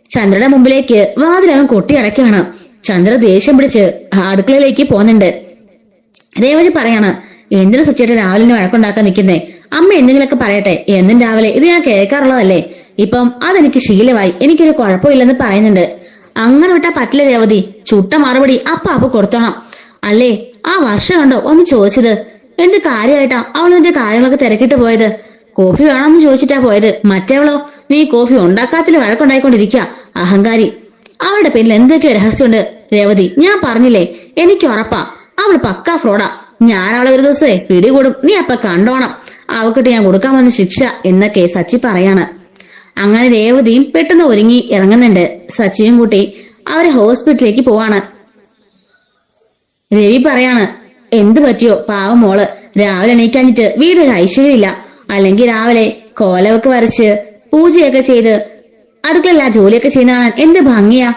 ചന്ദ്രയുടെ മുമ്പിലേക്ക് വാതിലവൻ കൊട്ടി അടയ്ക്കാണ്. ചന്ദ്ര ദേഷ്യം പിടിച്ച് അടുക്കളയിലേക്ക് പോകുന്നുണ്ട്. രേവതി പറയാണ്, എന്തിനു സച്ചിയുടെ രാവിലെ വഴക്കുണ്ടാക്കാൻ നിൽക്കുന്നേ? അമ്മ എന്തെങ്കിലുമൊക്കെ പറയട്ടെ, എന്നും രാവിലെ ഇത് ഞാൻ കേൾക്കാറുള്ളതല്ലേ, ഇപ്പം അതെനിക്ക് ശീലമായി, എനിക്കൊരു കുഴപ്പമില്ലെന്ന് പറയുന്നുണ്ട്. അങ്ങനെ വിട്ടാ പറ്റില്ല രേവതി, ചുട്ട മറുപടി അപ്പ കൊടുത്തോണം. അല്ലേ ആ വർഷം കണ്ടോ ഒന്ന് ചോദിച്ചത്? എന്ത് കാര്യമായിട്ടാ അവൾ നിന്റെ കാര്യങ്ങളൊക്കെ തിരക്കിട്ട് പോയത്? കോഫി വേണമെന്ന് ചോദിച്ചിട്ടാ പോയത്. മറ്റേവളോ നീ കോഫി ഉണ്ടാക്കാത്തിൽ വഴക്കുണ്ടായിക്കൊണ്ടിരിക്കുക, അഹങ്കാരി. അവളുടെ പേരിൽ എന്തൊക്കെയോ രഹസ്യമുണ്ട് രേവതി, ഞാൻ പറഞ്ഞില്ലേ, എനിക്ക് ഉറപ്പാ അവൾ പക്കാ ഫ്രോഡാ. ഞാൻ അവളെ ഒരു ദിവസേ പിടികൂടും, നീ അപ്പ കണ്ടോണം, അവക്കിട്ട് ഞാൻ കൊടുക്കാൻ വന്ന ശിക്ഷ എന്നൊക്കെ സച്ചി പറയാണ്. അങ്ങനെ രേവതിയും പെട്ടെന്ന് ഒരുങ്ങി ഇറങ്ങുന്നുണ്ട്. സച്ചിയും കൂട്ടി അവരെ ഹോസ്പിറ്റലിലേക്ക് പോവാണ്. രവി പറയാണ്, എന്ത് പറ്റിയോ പാവം മോള്, രാവിലെ എണീക്കാഞ്ഞിട്ട് വീടൊരു ഐശ്വര്യമില്ല, അല്ലെങ്കിൽ രാവിലെ കോലമൊക്കെ വരച്ച് പൂജയൊക്കെ ചെയ്ത് അടുക്കളല്ല ജോലിയൊക്കെ ചെയ്യുന്ന കാണാൻ എന്ത് ഭംഗിയാ,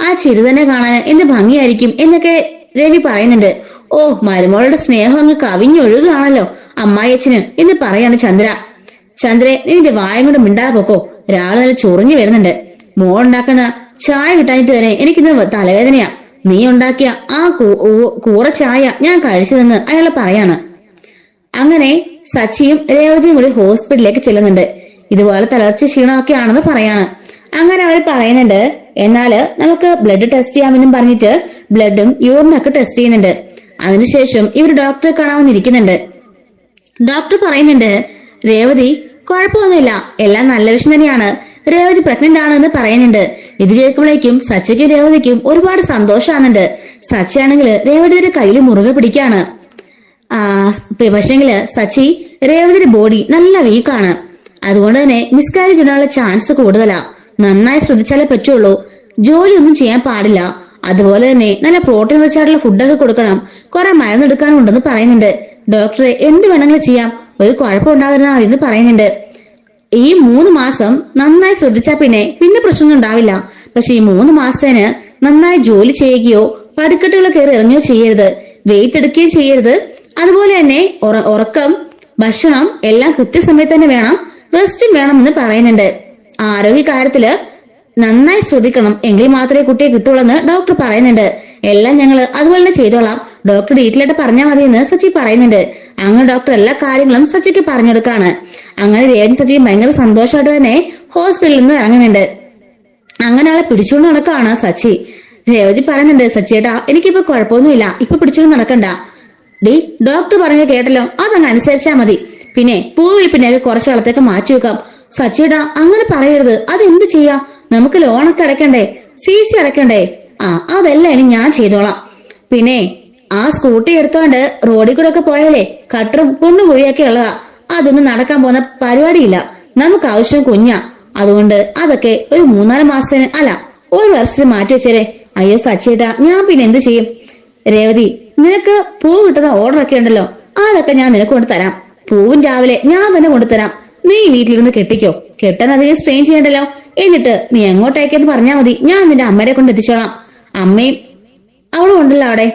ആ ചിരി തന്നെ കാണാൻ എന്ത് ഭംഗിയായിരിക്കും എന്നൊക്കെ രവി പറയുന്നുണ്ട്. ഓ, മരുമോളുടെ സ്നേഹം അങ്ങ് കവിഞ്ഞൊഴുകുകയാണല്ലോ അമ്മായിയച്ഛന് എന്ന് പറയാണ് ചന്ദ്ര. ചന്ദ്രെ, നിന്റെ വായം കൊണ്ട് മിണ്ടാതെ പോക്കോ, രാവിലെ നല്ല ചൊറിഞ്ഞു വരുന്നുണ്ട്. മോളുണ്ടാക്കുന്ന ചായ കിട്ടാനിട്ട് തന്നെ എനിക്കിന്ന് തലവേദനയാ. നീ ഉണ്ടാക്കിയ ആ കൂറ ചായ ഞാൻ കഴിച്ചതെന്ന് അയാൾ പറയാണ്. അങ്ങനെ സച്ചിയും രേവതിയും കൂടി ഹോസ്പിറ്റലിലേക്ക് ചെല്ലുന്നുണ്ട്. ഇതുപോലെ തളർച്ച ക്ഷീണമൊക്കെ ആണെന്ന് പറയാണ്. അങ്ങനെ അവർ പറയുന്നുണ്ട്, എന്നാല് നമുക്ക് ബ്ലഡ് ടെസ്റ്റ് ചെയ്യാമെന്നും പറഞ്ഞിട്ട് ബ്ലഡും യൂറിനൊക്കെ ടെസ്റ്റ് ചെയ്യുന്നുണ്ട്. അതിനുശേഷം ഇവർ ഡോക്ടറെ കാണാമെന്നിരിക്കുന്നുണ്ട്. ഡോക്ടർ പറയുന്നുണ്ട്, രേവതി കുഴപ്പമൊന്നുമില്ല, എല്ലാം നല്ല വിഷയം തന്നെയാണ്, രേവതി പ്രഗ്നന്റ് ആണെന്ന് പറയുന്നുണ്ട്. ഇത് കേൾക്കുമ്പോഴേക്കും സച്ചിക്കും രേവതിക്കും ഒരുപാട് സന്തോഷമാകുന്നുണ്ട്. സച്ചിയാണെങ്കിൽ രേവതിയുടെ കയ്യിൽ മുറുകെ പിടിക്കാണ്. പക്ഷെങ്കില് സച്ചി രേവതിയുടെ ബോഡി നല്ല വീക്കാണ്, അതുകൊണ്ട് തന്നെ മിസ്കാരേജ് ഉണ്ടാകാനുള്ള ചാൻസ് കൂടുതലാ. നന്നായി ശ്രദ്ധിച്ചാലേ പറ്റുള്ളൂ, ജോലിയൊന്നും ചെയ്യാൻ പാടില്ല, അതുപോലെ തന്നെ നല്ല പ്രോട്ടീൻ വെച്ചായിട്ടുള്ള ഫുഡൊക്കെ കൊടുക്കണം, കുറെ മരുന്നെടുക്കാനും ഉണ്ടെന്ന് പറയുന്നുണ്ട്. ഡോക്ടറെ എന്ത് വേണമെങ്കിലും ചെയ്യാം, ഒരു കുഴപ്പമുണ്ടാകുന്ന എന്ന് പറയുന്നുണ്ട്. ഈ 3 മാസം നന്നായി ശ്രദ്ധിച്ചാൽ പിന്നെ പ്രശ്നമൊന്നും ഉണ്ടാവില്ല. പക്ഷെ ഈ 3 മാസത്തിന് നന്നായി ജോലി ചെയ്യുകയോ പടിക്കെട്ടുകൾ കയറി ഇറങ്ങുകയോ ചെയ്യരുത്, വെയിറ്റ് എടുക്കുകയും ചെയ്യരുത്. അതുപോലെ തന്നെ ഉറക്കം, ഭക്ഷണം എല്ലാം കൃത്യസമയത്ത് തന്നെ വേണം, റെസ്റ്റും വേണം എന്ന് പറയുന്നുണ്ട്. ആരോഗ്യ കാര്യത്തില് നന്നായി ശ്രദ്ധിക്കണം, എങ്കിൽ മാത്രമേ കുട്ടിയെ കിട്ടുള്ളൂ എന്ന് ഡോക്ടർ പറയുന്നുണ്ട്. എല്ലാം ഞങ്ങള് അതുപോലെ തന്നെ ചെയ്തോളാം, ഡോക്ടർ ഡീറ്റെയിലായിട്ട് പറഞ്ഞാൽ മതി എന്ന് സച്ചി പറയുന്നുണ്ട്. അങ്ങനെ ഡോക്ടർ എല്ലാ കാര്യങ്ങളും സച്ചിക്ക് പറഞ്ഞെടുക്കാണ്. അങ്ങനെ രേവതി സച്ചിയും ഭയങ്കര സന്തോഷമായിട്ട് തന്നെ ഹോസ്പിറ്റലിൽ നിന്ന് ഇറങ്ങുന്നുണ്ട്. അങ്ങനെ ആളെ പിടിച്ചുകൊണ്ട് നടക്കാണ് സച്ചി. രേവതി പറയുന്നുണ്ട്, സച്ചിയേട്ടാ എനിക്കിപ്പോ കുഴപ്പമൊന്നുമില്ല, ഇപ്പൊ പിടിച്ചുകൊണ്ട് നടക്കണ്ട. ഡോക്ടർ പറഞ്ഞ കേട്ടല്ലോ, അതങ്ങ് അനുസരിച്ചാ മതി. പിന്നെ പൂവിളിപ്പിന്നെ കുറച്ചു കാലത്തേക്ക് മാറ്റി വെക്കാം. സച്ചിയേട്ടാ അങ്ങനെ പറയരുത്, അതെന്ത് ചെയ്യാ, നമുക്ക് ലോണൊക്കെ അടയ്ക്കണ്ടേ, CC അടയ്ക്കണ്ടേ? അതെല്ലാം ഇനി ഞാൻ ചെയ്തോളാം. പിന്നെ ആ സ്കൂട്ടി എടുത്തോണ്ട് റോഡിൽ കൂടെ ഒക്കെ പോയാലേ കട്ടറും കുണ്ടും കുഴിയൊക്കെ ഉള്ളതാ. അതൊന്നും നടക്കാൻ പോകുന്ന പരിപാടിയില്ല. നമുക്ക് ആവശ്യം കുഞ്ഞാ. അതുകൊണ്ട് അതൊക്കെ ഒരു 3-4 മാസത്തിന് അല്ല 1 വർഷത്തിന് മാറ്റി വെച്ചേരെ. അയ്യോ സച്ചേട്ടാ, ഞാൻ പിന്നെ എന്ത് ചെയ്യും? രേവതി, നിനക്ക് പൂ കിട്ടുന്ന ഓർഡർ ഒക്കെ ഉണ്ടല്ലോ, അതൊക്കെ ഞാൻ നിനക്ക് കൊണ്ടുതരാം. പൂവും രാവിലെ ഞാൻ തന്നെ കൊണ്ടുതരാം. നീ വീട്ടിലിരുന്ന് കെട്ടിക്കോ. കെട്ടാൻ അധികം സ്ട്രെയിൻ ചെയ്യണ്ടല്ലോ. എന്നിട്ട് നീ എങ്ങോട്ടേക്കെന്ന് പറഞ്ഞാൽ മതി, ഞാൻ നിന്റെ അമ്മയെ കൊണ്ട് എത്തിച്ചോളാം. അമ്മയും അവളും ഉണ്ടല്ലോ അവിടെ.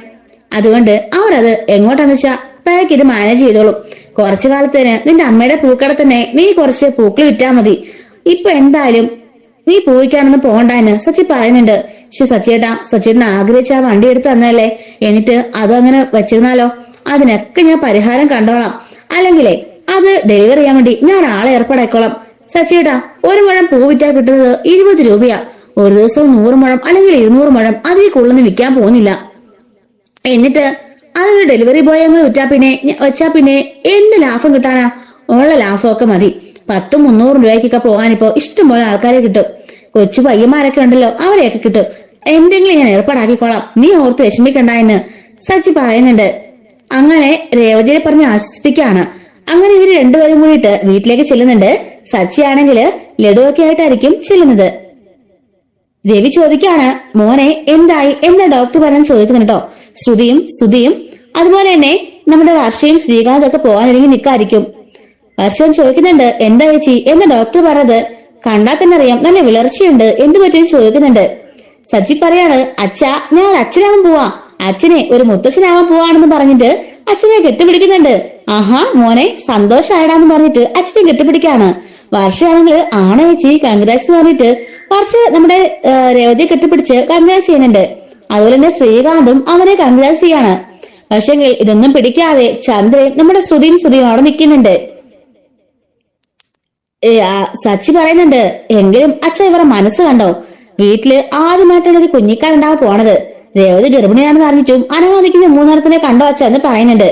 അതുകൊണ്ട് അവരത് എങ്ങോട്ടാന്ന് വെച്ചാ പാക്ക് ഇത് മാനേജ് ചെയ്തോളും. കുറച്ചു കാലത്തേന് നിന്റെ അമ്മയുടെ പൂക്കട തന്നെ നീ കുറച്ച് പൂക്കൾ വിറ്റാ മതി. ഇപ്പൊ എന്തായാലും നീ പൂവിക്കാനൊന്നും പോകണ്ടെന്ന് സച്ചി പറയുന്നുണ്ട്. സച്ചിയേട്ടാ, സച്ചിയേട്ടൻ ആഗ്രഹിച്ച ആ വണ്ടി എടുത്ത് തന്നല്ലേ, എന്നിട്ട് അതങ്ങനെ വെച്ചിരുന്നാലോ? അതിനൊക്കെ ഞാൻ പരിഹാരം കണ്ടോളാം. അല്ലെങ്കിലേ അത് ഡെലിവറി ചെയ്യാൻ വേണ്ടി ഞാൻ ആളെ ഏർപ്പാടായിക്കോളാം. സച്ചിയേട്ടാ, 1 മുഴം പൂ വിറ്റാ കിട്ടുന്നത് 20 രൂപയാ. ഒരു ദിവസവും 100 മുഴം അല്ലെങ്കിൽ 200 മുഴം അതിൽ കൂടുതലൊന്നും വിൽക്കാൻ പോകുന്നില്ല. എന്നിട്ട് അതൊരു ഡെലിവറി ബോയ് അങ്ങനെ വെച്ചാ പിന്നെ എന്ത് ലാഭം കിട്ടാനാ? ഉള്ള ലാഭമൊക്കെ മതി. 100-300 രൂപയ്ക്കൊക്കെ പോകാനിപ്പോ ഇഷ്ടംപോലെ ആൾക്കാരെ കിട്ടും. കൊച്ചു പയ്യന്മാരൊക്കെ ഉണ്ടല്ലോ, അവരെയൊക്കെ കിട്ടും. എന്തെങ്കിലും ഞാൻ ഏർപ്പാടാക്കിക്കോളാം, നീ ഓർത്ത് വിഷമിക്കണ്ട എന്ന് സച്ചി പറയുന്നുണ്ട്. അങ്ങനെ രേവതിയെ പറഞ്ഞ് ആശ്വസിപ്പിക്കുകയാണ്. അങ്ങനെ ഇവര് രണ്ടുപേരും കൂടിയിട്ട് വീട്ടിലേക്ക് ചെല്ലുന്നുണ്ട്. സച്ചി ആണെങ്കിൽ ലഡുവൊക്കെ ആയിട്ടായിരിക്കും ചെല്ലുന്നത്. രവി ചോദിക്കാണ്, മോനെ എന്തായി, എന്താ ഡോക്ടർ പറയാൻ ചോദിക്കുന്നുണ്ടോ? ശ്രുതിയും അതുപോലെ തന്നെ നമ്മുടെ വർഷയും ശ്രീകാന്ത് ഒക്കെ പോകാനൊരുങ്ങി നിൽക്കായിരിക്കും. വർഷം ചോദിക്കുന്നുണ്ട്, എന്താ ചേച്ചി, എന്താ ഡോക്ടർ പറഞ്ഞത്? കണ്ടാൽ തന്നെ അറിയാം നല്ല വിളർച്ചയുണ്ട്, എന്ത് പറ്റിയെന്ന് ചോദിക്കുന്നുണ്ട്. സച്ചി പറയാണ്, അച്ഛാ, ഞാൻ അച്ഛനാവാൻ പോവാ. അച്ഛനെ ഒരു മുത്തച്ഛനാവാൻ പോവാണെന്ന് പറഞ്ഞിട്ട് അച്ഛനെ കെട്ടിപ്പിടിക്കുന്നുണ്ട്. ആഹാ മോനെ, സന്തോഷായടാന്ന് പറഞ്ഞിട്ട് അച്ഛനെ കെട്ടിപ്പിടിക്കാണ്. വർഷയാണെങ്കിൽ ചേച്ചി കൺഗ്രാറ്റ്സ് പറഞ്ഞിട്ട് വർഷ നമ്മുടെ രേവതിയെ കെട്ടിപ്പിടിച്ച് കൺഗ്രാറ്റ്സ് ചെയ്യുന്നുണ്ട്. അതുപോലെ തന്നെ ശ്രീകാന്തും അവനെ കൺഗ്രാറ്റ്സ് ചെയ്യാണ്. പക്ഷെ ഇതൊന്നും പിടിക്കാതെ ചന്ദ്രൻ നമ്മുടെ ശ്രുതിയും അവിടെ നിൽക്കുന്നുണ്ട്. സച്ചി പറയുന്നുണ്ട്, എങ്കിലും അച്ഛൻ ഇവരുടെ മനസ്സ് കണ്ടോ? വീട്ടില് ആദ്യമായിട്ടാണ് ഒരു കുഞ്ഞിക്കാരുണ്ടാവാൻ പോണത്. രേവതി ഗർഭിണിയാണെന്ന് അറിഞ്ഞിട്ടും അനങ്ങാതിക്കുന്ന 3 കണ്ടോ അച്ഛ എന്ന് പറയുന്നുണ്ട്.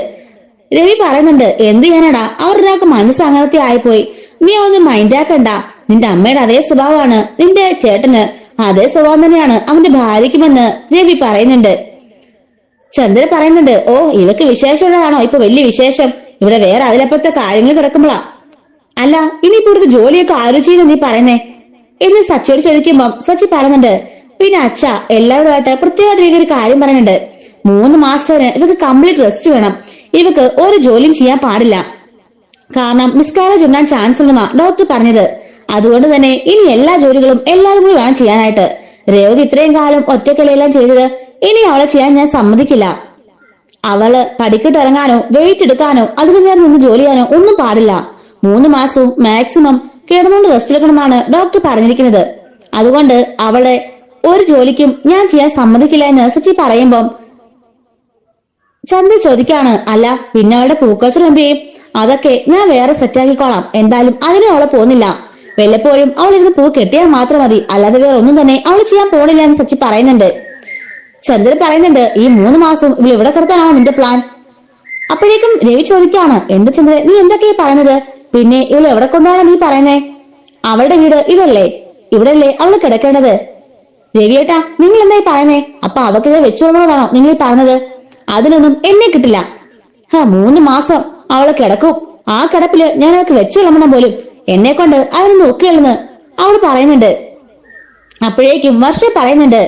രവി പറയുന്നുണ്ട്, എന്ത് ചെയ്യാനാടാ, അവരൊരാൾക്ക് മനസ്സ് അങ്ങനത്തെ ആയിപ്പോയി. നീ ഒന്നും മൈൻഡാക്കണ്ട. നിന്റെ അമ്മയുടെ അതേ സ്വഭാവമാണ് നിന്റെ ചേട്ടന്, അതേ സ്വഭാവം തന്നെയാണ് അവന്റെ ഭാര്യയ്ക്കുമെന്ന് രവി പറയുന്നുണ്ട്. ചന്ദ്രൻ പറയുന്നുണ്ട്, ഓ ഇവക്ക് വിശേഷമുള്ളതാണോ ഇപ്പൊ വലിയ വിശേഷം? ഇവിടെ വേറെ അതിലപ്പുറത്തെ കാര്യങ്ങൾ കിടക്കുമ്പോളാ. അല്ല ഇനിയിപ്പോ ഇവിടുത്തെ ജോലിയൊക്കെ ആര് ചെയ്യുന്നു നീ പറയുന്നേ എന്ന് സച്ചിയോട് ചോദിക്കുമ്പം സച്ചി പറയുന്നുണ്ട്, പിന്നെ അച്ഛ എല്ലാവരുമായിട്ട് പ്രത്യേകമായിട്ട് ഒരു കാര്യം പറയുന്നുണ്ട്. 3 മാസത്തിന് ഇവക്ക് കംപ്ലീറ്റ് റെസ്റ്റ് വേണം. ഇവക്ക് ഒരു ജോലിയും ചെയ്യാൻ പാടില്ല. കാരണം മിസ്കാരേജ് ഉണ്ടാൻ ചാൻസ് ഉണ്ടെന്നാ ഡോക്ടർ പറഞ്ഞത്. അതുകൊണ്ട് തന്നെ ഇനി എല്ലാ ജോലികളും എല്ലാവരും കൂടി വേണം ചെയ്യാനായിട്ട്. രേവതി ഇത്രയും കാലം ഒറ്റക്കലയെല്ലാം ചെയ്തത് ഇനി അവളെ ചെയ്യാൻ ഞാൻ സമ്മതിക്കില്ല. അവള് പടിക്കിട്ട് ഇറങ്ങാനോ വെയിറ്റ് എടുക്കാനോ അതിന് നേരം നിന്ന് ജോലി ചെയ്യാനോ ഒന്നും പാടില്ല. 3 മാസവും മാക്സിമം കിടന്നുകൊണ്ട് റെസ്റ്റ് എടുക്കണമെന്നാണ് ഡോക്ടർ പറഞ്ഞിരിക്കുന്നത്. അതുകൊണ്ട് അവളെ ഒരു ജോലിക്കും ഞാൻ ചെയ്യാൻ സമ്മതിക്കില്ല എന്ന് സച്ചി പറയുമ്പം ചന്ദ്ര ചോദിക്കാണ്, അല്ല പിന്നെ അവളുടെ പൂക്കച്ചവടം എന്ത് ചെയ്യും? അതൊക്കെ ഞാൻ വേറെ സെറ്റാക്കിക്കോളാം. എന്തായാലും അതിനും അവളെ പോകുന്നില്ല. വല്ലപ്പോഴും അവളിരുന്ന് പൂ കെട്ടിയാൽ മാത്രം മതി, അല്ലാതെ വേറെ ഒന്നും തന്നെ അവൾ ചെയ്യാൻ പോണില്ല എന്ന് സച്ചി പറയുന്നുണ്ട്. ചന്ദ്രൻ പറയുന്നുണ്ട്, ഈ 3 മാസം ഇവൾ ഇവിടെ കിടത്താനാണോ നിന്റെ പ്ലാൻ? അപ്പോഴേക്കും രവി ചോദിക്കാണ്, എന്ത് ചന്ദ്രൻ നീ എന്തൊക്കെയാ പറയുന്നത്? പിന്നെ ഇവൾ എവിടെ കൊണ്ടാണ് നീ പറയുന്നേ? അവളുടെ വീട് ഇതല്ലേ, ഇവിടെയല്ലേ അവള് കിടക്കേണ്ടത്? രവിയേട്ടാ നിങ്ങൾ എന്തായി പറയുന്നേ? അപ്പൊ അവക്കിത് വെച്ചോളണതാണോ നിങ്ങൾ പറഞ്ഞത്? അതിനൊന്നും എന്നെ കിട്ടില്ല. 3 മാസം അവള് കിടക്കും. ആ കിടപ്പില് ഞാൻ അവൾക്ക് വെച്ചോളണം പോലും എന്നെ കൊണ്ട് അതിനൊന്നും ഒക്കെയുള്ളെന്ന് അവള് പറയുന്നുണ്ട്. അപ്പോഴേക്കും വർഷ പറയുന്നുണ്ട്,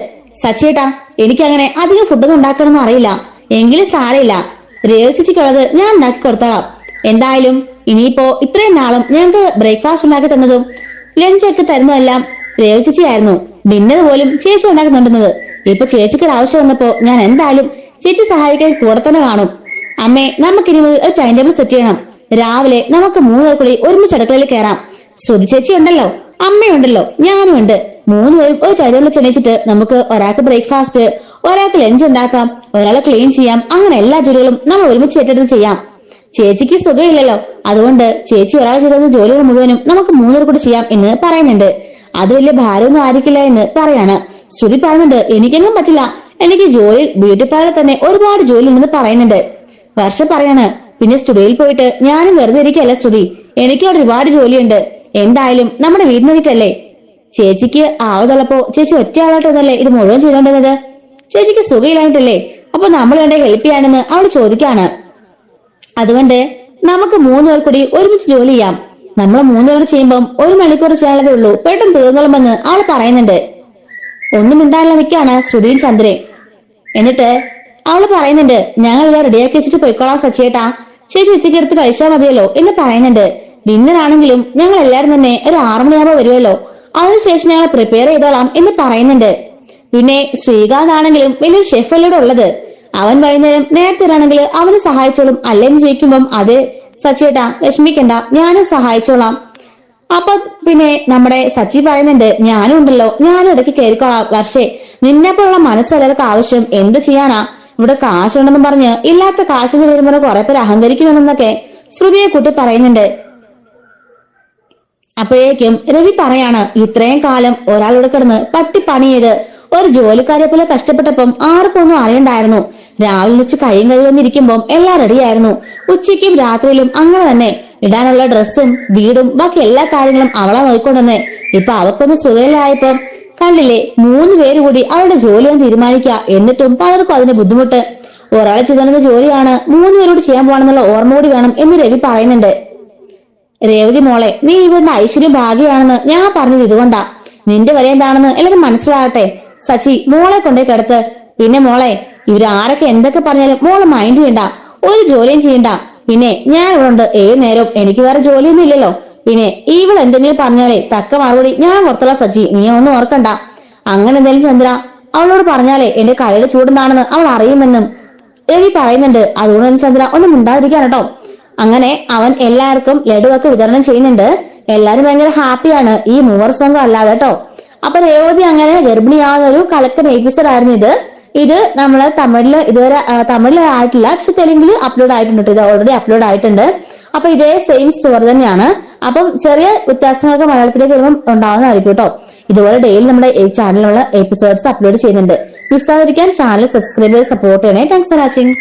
സച്ചേട്ടാ എനിക്കങ്ങനെ അധികം ഫുഡൊന്നും ഉണ്ടാക്കണമെന്ന് അറിയില്ല, എങ്കിലും സാരയില്ല, രേവച്ചിക്കുള്ളത് ഞാൻ ഉണ്ടാക്കി കൊടുത്തോളാം. എന്തായാലും ഇനിയിപ്പോ ഇത്രയും നാളും ഞങ്ങൾക്ക് ബ്രേക്ക്ഫാസ്റ്റ് ഉണ്ടാക്കി തന്നതും ലഞ്ചൊക്കെ തരുന്നതെല്ലാം രേവച്ചിയായിരുന്നു. ഡിന്നർ പോലും ചേച്ചി ഉണ്ടാക്കുന്നുണ്ടെന്നത്. ഇപ്പൊ ചേച്ചിക്ക് ഒരു ആവശ്യം വന്നപ്പോ ഞാൻ എന്തായാലും ചേച്ചി സഹായിക്കാൻ കൂടെ തന്നെ കാണും. അമ്മേ നമുക്കിനി ഒരു ടൈം ടേബിൾ സെറ്റ് ചെയ്യണം. രാവിലെ നമുക്ക് 3 പേർ കൂടി ഒരുമിച്ച് അടുക്കളയിൽ കയറാം. ശ്രുതി ചേച്ചി ഉണ്ടല്ലോ, അമ്മയുണ്ടല്ലോ, ഞാനും ഉണ്ട്. 3 പേരും ഒരു ടൈം ടേബിൾ ചെണിച്ചിട്ട് നമുക്ക് ഒരാൾക്ക് ബ്രേക്ക്ഫാസ്റ്റ്, ഒരാൾക്ക് ലഞ്ച് ഉണ്ടാക്കാം, ഒരാളെ ക്ലീൻ ചെയ്യാം. അങ്ങനെ എല്ലാ ജോലികളും നമ്മൾ ഒരുമിച്ച് ഏറ്റെടുത്ത് ചെയ്യാം. ചേച്ചിക്ക് സുഖമില്ലല്ലോ, അതുകൊണ്ട് ചേച്ചി ഒരാൾ ചെയ്ത ജോലികൾ മുഴുവനും നമുക്ക് 3 പേർ കൂടി ചെയ്യാം എന്ന് പറയുന്നുണ്ട്. അത് വലിയ ഭാരമൊന്നും ആയിരിക്കില്ല എന്ന് പറയാണ്. ശ്രുതി പറയുന്നുണ്ട്, എനിക്കെങ്ങും പറ്റില്ല, എനിക്ക് ജോലി ബ്യൂട്ടി പാർലർ തന്നെ ഒരുപാട് ജോലി ഉണ്ടെന്ന് പറയുന്നുണ്ട്. വർഷ പറയാണ്, പിന്നെ സ്റ്റുഡിയോയിൽ പോയിട്ട് ഞാനും വെറുതെ ഇരിക്കല്ല ശ്രുതി, എനിക്ക് അവിടെ ഒരുപാട് ജോലിയുണ്ട്. എന്തായാലും നമ്മുടെ വീടിന് വേണ്ടിട്ടല്ലേ. ചേച്ചിക്ക് ആവതുള്ളപ്പോ ചേച്ചി ഒറ്റ ആളായിട്ടൊന്നല്ലേ ഇത് മുഴുവൻ ചെയ്തോണ്ടിരുന്നത്? ചേച്ചിക്ക് സുഖമില്ലായിട്ടല്ലേ? അപ്പൊ നമ്മൾ വേണ്ട ഹെൽപ്പ് ചെയ്യാനെന്ന് അവൾ ചോദിക്കാണ്. അതുകൊണ്ട് നമുക്ക് 3 പേർ കൂടി ഒരുമിച്ച് ജോലി ചെയ്യാം. നമ്മൾ 3 പേർ ചെയ്യുമ്പോൾ 1 മണിക്കൂർ ചെയ്യാനുള്ളതേ ഉള്ളൂ, പെട്ടെന്ന് തീർന്നോളുമെന്ന് അവൾ പറയുന്നുണ്ട്. ഒന്നും മിണ്ടാനുള്ള നിൽക്കാണ് ശ്രുതിയും ചന്ദ്രയും. എന്നിട്ട് അവള് പറയുന്നുണ്ട്, ഞങ്ങളെല്ലാം റെഡിയാക്കി വെച്ചിട്ട് പോയിക്കോളാം സച്ചേട്ടാ, ചേച്ചി ഉച്ചയ്ക്ക് എടുത്ത് കഴിച്ചാൽ മതിയല്ലോ എന്ന് പറയുന്നുണ്ട്. ഡിന്നർ ആണെങ്കിലും ഞങ്ങൾ എല്ലാരും തന്നെ ഒരു 6 മണിയാകുമ്പോൾ വരുമല്ലോ, അതിനുശേഷം ഞങ്ങൾ പ്രിപ്പയർ ചെയ്തോളാം എന്ന് പറയുന്നുണ്ട്. പിന്നെ ശ്രീകാന്ത് ആണെങ്കിലും വലിയൊരു ഷെഫല്ലോട് ഉള്ളത്, അവൻ വൈകുന്നേരം നേരത്തെ ആണെങ്കിൽ അവന് സഹായിച്ചോളും, അല്ലെങ്കിൽ ജയിക്കുമ്പം അത് സച്ചേട്ടാ വിഷമിക്കണ്ട, ഞാനും സഹായിച്ചോളാം. അപ്പൊ പിന്നെ നമ്മുടെ സച്ചി പറയുന്നുണ്ട്, ഞാനും ഉണ്ടല്ലോ, ഞാനും ഇടയ്ക്ക് കയറിക്കോളാം. വർഷേ, നിന്നെപ്പോലുള്ള മനസ്സെല്ലാവർക്കും ആവശ്യം, എന്ത് ചെയ്യാനാ, ഇവിടെ കാശുണ്ടെന്നും പറഞ്ഞ് ഇല്ലാത്ത കാശിന് വരുമ്പോൾ കുറെ പേര് അഹങ്കരിക്കുമെന്നൊക്കെ ശ്രുതിയെ കൂട്ടി പറയുന്നുണ്ട്. അപ്പോഴേക്കും രവി പറയാണ്, ഇത്രയും കാലം ഒരാളോട് കിടന്ന് പട്ടിപ്പണി ചെയ്ത് ഒരു ജോലിക്കാരെ പോലെ കഷ്ടപ്പെട്ടപ്പം ആർക്കും ഒന്നും അറിയണ്ടായിരുന്നു. രാവിലെ വെച്ച് കൈയും കഴിവന്നിരിക്കുമ്പോൾ എല്ലാം റെഡിയായിരുന്നു. ഉച്ചയ്ക്കും രാത്രിയിലും അങ്ങനെ തന്നെ ഇടാനുള്ള ഡ്രസ്സും വീടും ബാക്കി എല്ലാ കാര്യങ്ങളും അവളാ നോക്കിക്കൊണ്ടെന്ന്. ഇപ്പൊ അവക്കൊന്ന് സുഖയിലായപ്പോ കണ്ടില്ലേ, 3 പേര് കൂടി അവളുടെ ജോലിയൊന്നും തീരുമാനിക്കുക. എന്നിട്ടും പലർക്കും അതിന് ബുദ്ധിമുട്ട്. ഒരാളെ ചെയ്തുകൊണ്ടിരുന്ന ജോലിയാണ് 3 പേരോട് ചെയ്യാൻ പോകണമെന്നുള്ള ഓർമ്മ കൂടി വേണം എന്ന് രവി പറയുന്നുണ്ട്. രേവതി മോളെ, നീ ഇവരുടെ ഐശ്വര്യം ഭാഗ്യമാണെന്ന് ഞാൻ പറഞ്ഞത് ഇതുകൊണ്ടാ. നിന്റെ വരെ എന്താണെന്ന് എല്ലാവരും മനസ്സിലാകട്ടെ. സച്ചി, മോളെ കൊണ്ടേ കിടത്ത്. പിന്നെ മോളെ, ഇവരാരൊക്കെ എന്തൊക്കെ പറഞ്ഞാലും മോളെ മൈൻഡ് ചെയ്യണ്ട, ഒരു ജോലിയും ചെയ്യണ്ട. പിന്നെ ഞാൻ ഇവിടെ ഉണ്ട് ഏത് നേരവും, എനിക്ക് വേറെ ജോലിയൊന്നും ഇല്ലല്ലോ. പിന്നെ ഇവൾ എന്തെങ്കിലും പറഞ്ഞാലേ തക്ക മറുപടി ഞാൻ കൊടുത്തല്ല സച്ചി, നീ ഒന്നും ഓർക്കണ്ട. അങ്ങനെ എന്തെങ്കിലും ചന്ദ്ര അവളോട് പറഞ്ഞാലേ എന്റെ കൈയുടെ ചൂടെന്താണെന്ന് അവൾ അറിയുമെന്നും രവി പറയുന്നുണ്ട്. അതുകൊണ്ട് ചന്ദ്ര ഒന്നും ഉണ്ടാതിരിക്കാൻ കേട്ടോ. അങ്ങനെ അവൻ എല്ലാവർക്കും ലഡുവൊക്കെ വിതരണം ചെയ്യുന്നുണ്ട്. എല്ലാരും ഭയങ്കര ഹാപ്പിയാണ്, ഈ 3 സംഘം അല്ലാതെ കേട്ടോ. അപ്പൊ രേവതി അങ്ങനെ ഗർഭിണിയാവുന്ന ഒരു കലക്കൻ എപ്പിസോഡ് ആയിരുന്നു ഇത്. ഇത് നമ്മള് തമിഴില് ഇതുവരെ ആയിട്ടില്ല, പക്ഷെ തെലുങ്കിൽ അപ്ലോഡ് ആയിട്ടുണ്ട്. ഇത് ഓൾറെഡി അപ്ലോഡ് ആയിട്ടുണ്ട്. അപ്പൊ ഇതേ സെയിം സ്റ്റോറി തന്നെയാണ്. അപ്പം ചെറിയ വ്യത്യാസങ്ങളൊക്കെ മലയാളത്തിലേക്ക് വരുമ്പോൾ ഉണ്ടാവുന്നതായിരിക്കും കേട്ടോ. ഇതുപോലെ ഡെയിലി നമ്മുടെ ഈ ചാനലിലുള്ള എപ്പിസോഡ്സ് അപ്ലോഡ് ചെയ്യുന്നുണ്ട്. മിസ്സാതിരിക്കാൻ ചാനൽ സബ്സ്ക്രൈബ് ചെയ്ത് സപ്പോർട്ട് ചെയ്യണേ. Thanks for watching.